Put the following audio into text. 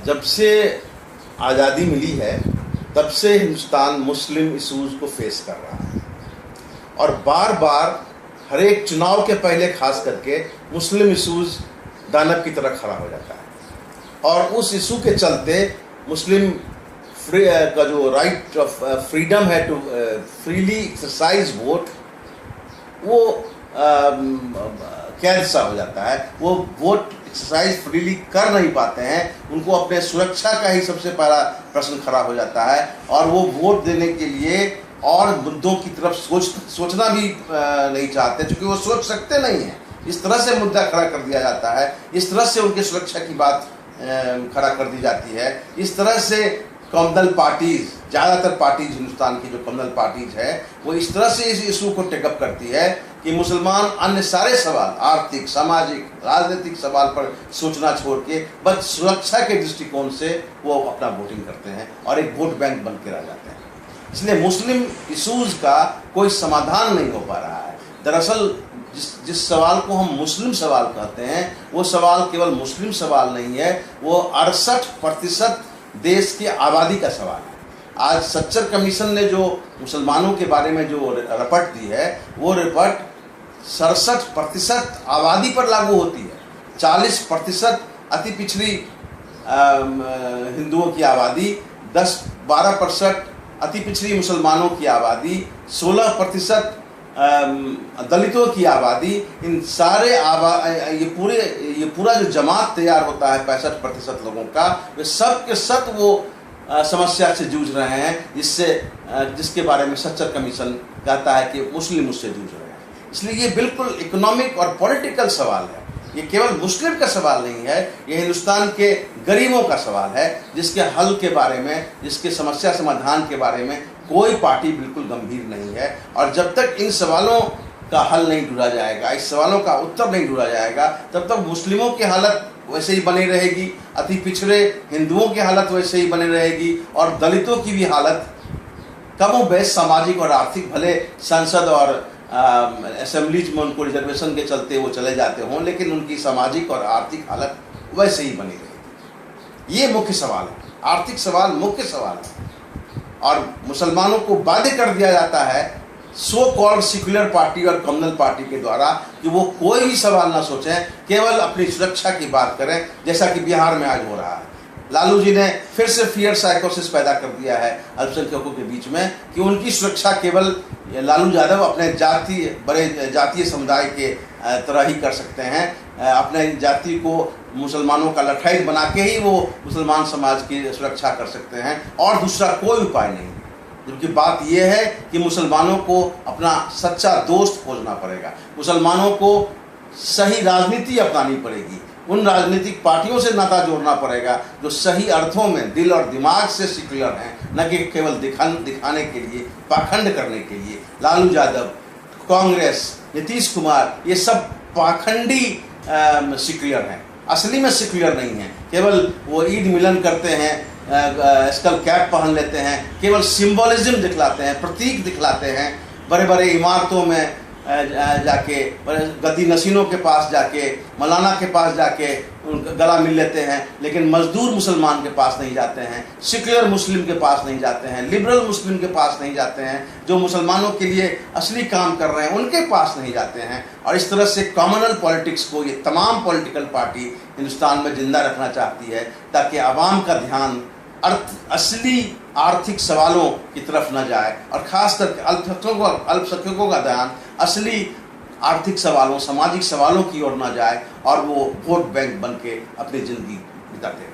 जब से आज़ादी मिली है तब से हिंदुस्तान मुस्लिम इशूज़ को फेस कर रहा है और बार बार हर एक चुनाव के पहले खास करके मुस्लिम इशूज़ दानव की तरह खड़ा हो जाता है और उस इशू के चलते मुस्लिम का जो राइट ऑफ फ्रीडम है टू फ्रीली एक्सरसाइज वोट, वो कैद सा हो जाता है। वो वोट एक्सरसाइज फ्रीली कर नहीं पाते हैं, उनको अपने सुरक्षा का ही सबसे पहला प्रश्न खड़ा हो जाता है और वो वोट देने के लिए और मुद्दों की तरफ सोचना भी नहीं चाहते, क्योंकि वो सोच सकते नहीं हैं। इस तरह से मुद्दा खड़ा कर दिया जाता है, इस तरह से उनकी सुरक्षा की बात खड़ा कर दी जाती है। इस तरह से कम्युनल पार्टीज़, ज़्यादातर पार्टीज़ हिंदुस्तान की जो कम्युनल पार्टीज़ है वो इस तरह से इस इशू को टेकअप करती है कि मुसलमान अन्य सारे सवाल, आर्थिक, सामाजिक, राजनीतिक सवाल पर सोचना छोड़ के बस सुरक्षा के दृष्टिकोण से वो अपना वोटिंग करते हैं और एक वोट बैंक बन के रह जाते हैं। इसलिए मुस्लिम इशूज़ का कोई समाधान नहीं हो पा रहा है। दरअसल जिस सवाल को हम मुस्लिम सवाल कहते हैं वो सवाल केवल मुस्लिम सवाल नहीं है, वो 68% देश की आबादी का सवाल है। आज सच्चर कमीशन ने जो मुसलमानों के बारे में जो रिपोर्ट दी है वो रिपोर्ट 67% आबादी पर लागू होती है। 40% अति पिछड़ी हिंदुओं की आबादी, 10-12% अति पिछड़ी मुसलमानों की आबादी, 16% दलितों की आबादी, इन सारे ये पूरा जो जमात तैयार होता है 65% लोगों का, वे सब के सब वो समस्या से जूझ रहे हैं जिसके बारे में सच्चर कमीशन कहता है कि मुस्लिम उससे जूझ रहे हैं। इसलिए ये बिल्कुल इकोनॉमिक और पॉलिटिकल सवाल है। ये केवल मुस्लिम का सवाल नहीं है, ये हिंदुस्तान के गरीबों का सवाल है, जिसके हल के बारे में, जिसके समस्या समाधान के बारे में कोई पार्टी बिल्कुल गंभीर नहीं है। और जब तक इन सवालों का हल नहीं ढूंढा जाएगा, इस सवालों का उत्तर नहीं ढूंढा जाएगा, तब तक मुस्लिमों की हालत वैसे ही बनी रहेगी, अति पिछड़े हिंदुओं की हालत वैसे ही बनी रहेगी और दलितों की भी हालत कमोबेश सामाजिक और आर्थिक, भले संसद और असेंबलीज में उनको रिजर्वेशन के चलते वो चले जाते हों, लेकिन उनकी सामाजिक और आर्थिक हालत वैसे ही बनी रहेगी। ये मुख्य सवाल है, आर्थिक सवाल मुख्य सवाल है। और मुसलमानों को बाध्य कर दिया जाता है सो कॉल्ड सेक्युलर पार्टी और कम्युनल पार्टी के द्वारा कि वो कोई भी सवाल ना सोचें, केवल अपनी सुरक्षा की बात करें, जैसा कि बिहार में आज हो रहा है। लालू जी ने फिर से फियर साइकोसिस पैदा कर दिया है अल्पसंख्यकों के बीच में कि उनकी सुरक्षा केवल लालू यादव अपने बड़े जातीय समुदाय के तरह ही कर सकते हैं। अपने जाति को मुसलमानों का लठाई बना के ही वो मुसलमान समाज की सुरक्षा कर सकते हैं और दूसरा कोई उपाय नहीं। जबकि बात यह है कि मुसलमानों को अपना सच्चा दोस्त खोजना पड़ेगा, मुसलमानों को सही राजनीति अपनानी पड़ेगी, उन राजनीतिक पार्टियों से नाता जोड़ना पड़ेगा जो सही अर्थों में दिल और दिमाग से सेक्युलर हैं, न कि केवल दिखाने के लिए, पाखंड करने के लिए। लालू यादव, कांग्रेस, नीतीश कुमार, ये सब पाखंडी सेक्युलर हैं, असली में सेक्युलर नहीं हैं। केवल वो ईद मिलन करते हैं, स्कल कैप पहन लेते हैं, केवल सिंबॉलिज्म दिखलाते हैं, प्रतीक दिखलाते हैं, बड़े बड़े इमारतों में जाके, गद्दी नशीनों के पास जाके, मौलाना के पास जाके उनका गला मिल लेते हैं, लेकिन मजदूर मुसलमान के पास नहीं जाते हैं, सेक्युलर मुस्लिम के पास नहीं जाते हैं, लिबरल मुस्लिम के पास नहीं जाते हैं, जो मुसलमानों के लिए असली काम कर रहे हैं उनके पास नहीं जाते हैं। और इस तरह से कम्युनल पॉलिटिक्स को ये तमाम पॉलिटिकल पार्टी हिंदुस्तान में जिंदा रखना चाहती है, ताकि आवाम का ध्यान असली आर्थिक सवालों की तरफ न जाए और खासकर अल्पसंख्यकों का ध्यान असली आर्थिक सवालों, सामाजिक सवालों की ओर न जाए और वो वोट बैंक बन के अपनी ज़िंदगी बिताते हैं।